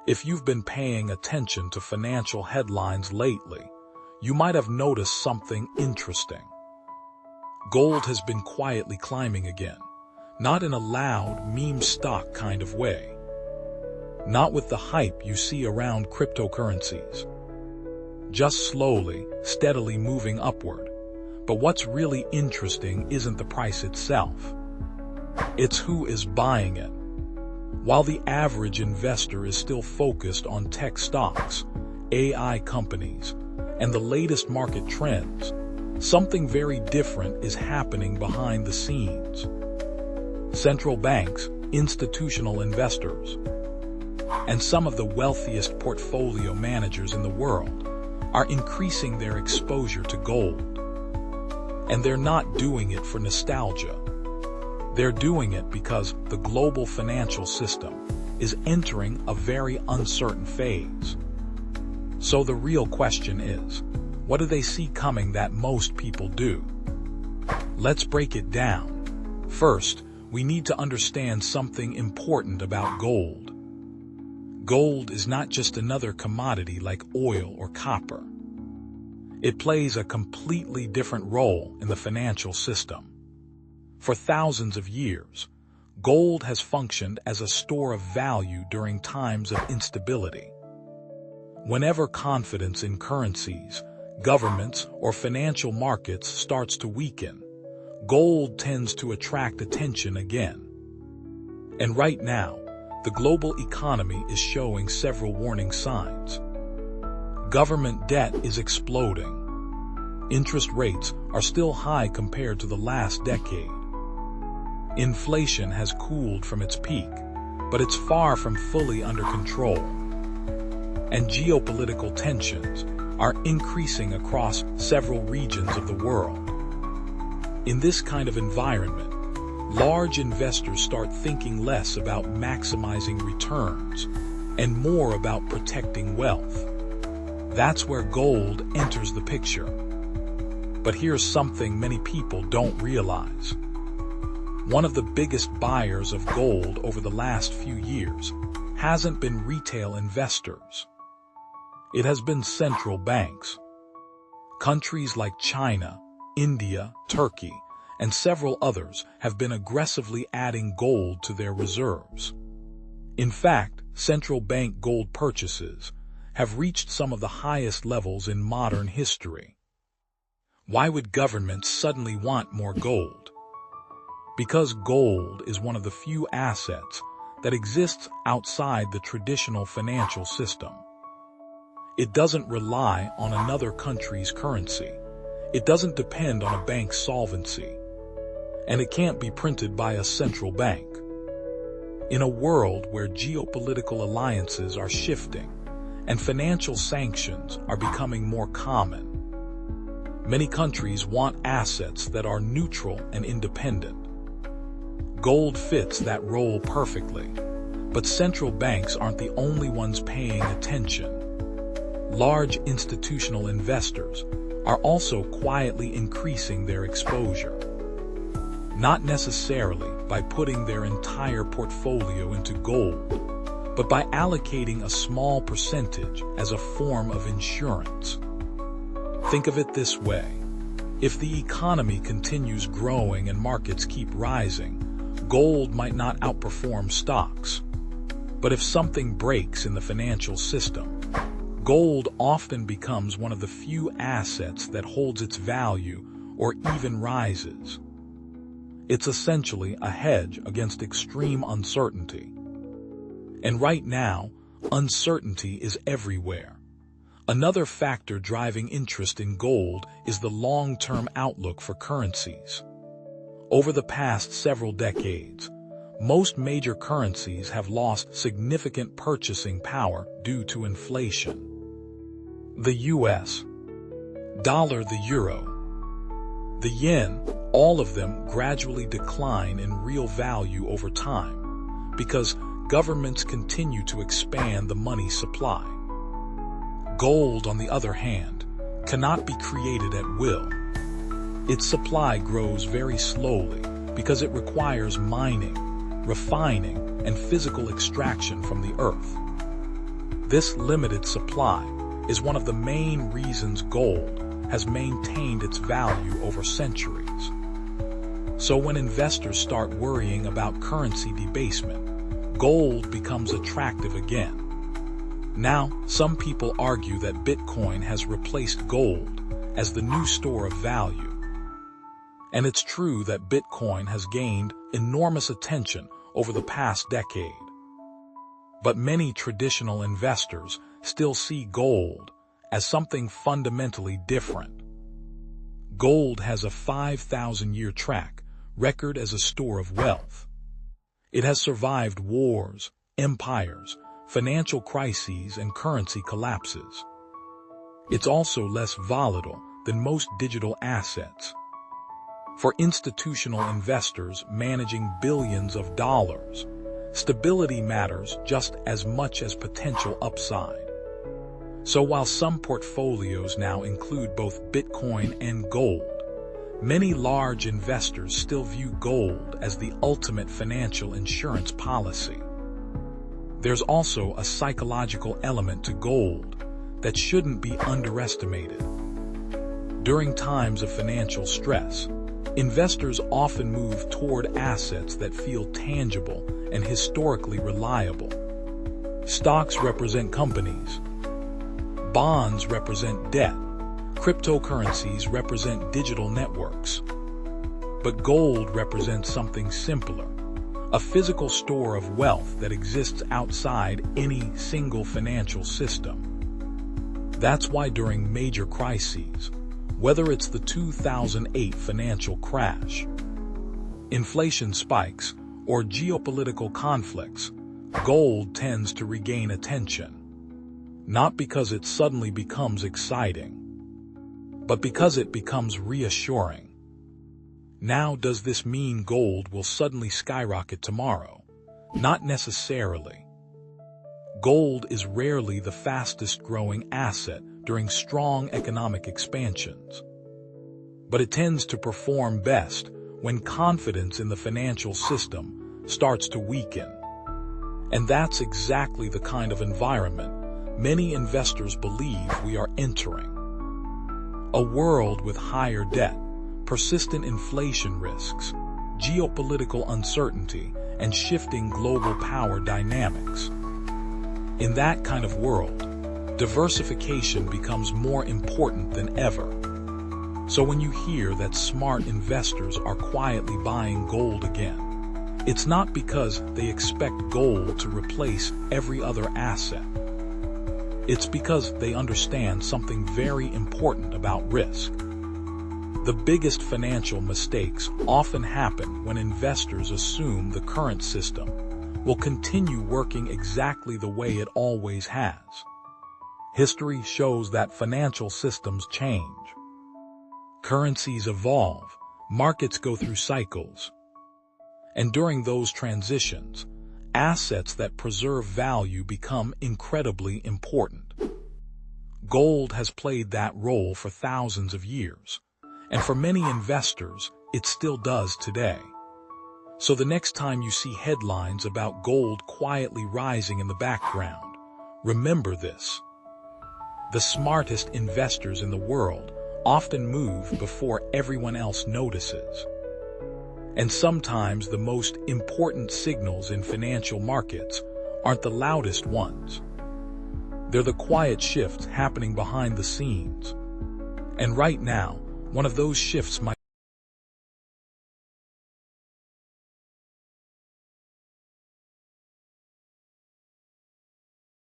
If you've been paying attention to financial headlines lately, you might have noticed something interesting. Gold has been quietly climbing again, not in a loud, meme stock kind of way. Not with the hype you see around cryptocurrencies. Just slowly, steadily moving upward. But what's really interesting isn't the price itself. It's who is buying it. While the average investor is still focused on tech stocks, AI companies, and the latest market trends, something very different is happening behind the scenes. Central banks, institutional investors, and some of the wealthiest portfolio managers in the world are increasing their exposure to gold. And they're not doing it for nostalgia. They're doing it because the global financial system is entering a very uncertain phase. So the real question is, what do they see coming that most people do? Let's break it down. First, we need to understand something important about gold. Gold is not just another commodity like oil or copper. It plays a completely different role in the financial system. For thousands of years, gold has functioned as a store of value during times of instability. Whenever confidence in currencies, governments, or financial markets starts to weaken, gold tends to attract attention again. And right now, the global economy is showing several warning signs. Government debt is exploding. Interest rates are still high compared to the last decade. Inflation has cooled from its peak, but it's far from fully under control. And geopolitical tensions are increasing across several regions of the world. In this kind of environment, large investors start thinking less about maximizing returns and more about protecting wealth. That's where gold enters the picture. But here's something many people don't realize. One of the biggest buyers of gold over the last few years hasn't been retail investors. It has been central banks. Countries like China, India, Turkey, and several others have been aggressively adding gold to their reserves. In fact, central bank gold purchases have reached some of the highest levels in modern history. Why would governments suddenly want more gold? Because gold is one of the few assets that exists outside the traditional financial system. It doesn't rely on another country's currency. It doesn't depend on a bank's solvency. And it can't be printed by a central bank. In a world where geopolitical alliances are shifting and financial sanctions are becoming more common, many countries want assets that are neutral and independent. Gold fits that role perfectly, but central banks aren't the only ones paying attention. Large institutional investors are also quietly increasing their exposure. Not necessarily by putting their entire portfolio into gold, but by allocating a small percentage as a form of insurance. Think of it this way. If the economy continues growing and markets keep rising, gold might not outperform stocks. But if something breaks in the financial system, gold often becomes one of the few assets that holds its value or even rises. It's essentially a hedge against extreme uncertainty. And right now, uncertainty is everywhere. Another factor driving interest in gold is the long-term outlook for currencies. Over the past several decades, most major currencies have lost significant purchasing power due to inflation. The US dollar, the euro, the yen, all of them gradually decline in real value over time because governments continue to expand the money supply. Gold, on the other hand, cannot be created at will. Its supply grows very slowly because it requires mining, refining, and physical extraction from the earth. This limited supply is one of the main reasons gold has maintained its value over centuries. So when investors start worrying about currency debasement, gold becomes attractive again. Now, some people argue that Bitcoin has replaced gold as the new store of value. And it's true that Bitcoin has gained enormous attention over the past decade. But many traditional investors still see gold as something fundamentally different. Gold has a 5,000-year track record as a store of wealth. It has survived wars, empires, financial crises, and currency collapses. It's also less volatile than most digital assets. For institutional investors managing billions of dollars, stability matters just as much as potential upside. So while some portfolios now include both Bitcoin and gold, many large investors still view gold as the ultimate financial insurance policy. There's also a psychological element to gold that shouldn't be underestimated. During times of financial stress, investors often move toward assets that feel tangible and historically reliable. Stocks represent companies. Bonds represent debt. Cryptocurrencies represent digital networks. But gold represents something simpler, a physical store of wealth that exists outside any single financial system. That's why during major crises, whether it's the 2008 financial crash, inflation spikes, or geopolitical conflicts, gold tends to regain attention. Not because it suddenly becomes exciting, but because it becomes reassuring. Now, does this mean gold will suddenly skyrocket tomorrow? Not necessarily. Gold is rarely the fastest growing asset during strong economic expansions. But it tends to perform best when confidence in the financial system starts to weaken. And that's exactly the kind of environment many investors believe we are entering. A world with higher debt, persistent inflation risks, geopolitical uncertainty, and shifting global power dynamics. In that kind of world, diversification becomes more important than ever. So when you hear that smart investors are quietly buying gold again, it's not because they expect gold to replace every other asset. It's because they understand something very important about risk. The biggest financial mistakes often happen when investors assume the current system will continue working exactly the way it always has. History shows that financial systems change. Currencies evolve, markets go through cycles. And during those transitions, assets that preserve value become incredibly important. Gold has played that role for thousands of years, and for many investors, it still does today. So the next time you see headlines about gold quietly rising in the background, remember this. The smartest investors in the world often move before everyone else notices. And sometimes the most important signals in financial markets aren't the loudest ones. They're the quiet shifts happening behind the scenes. And right now, one of those shifts might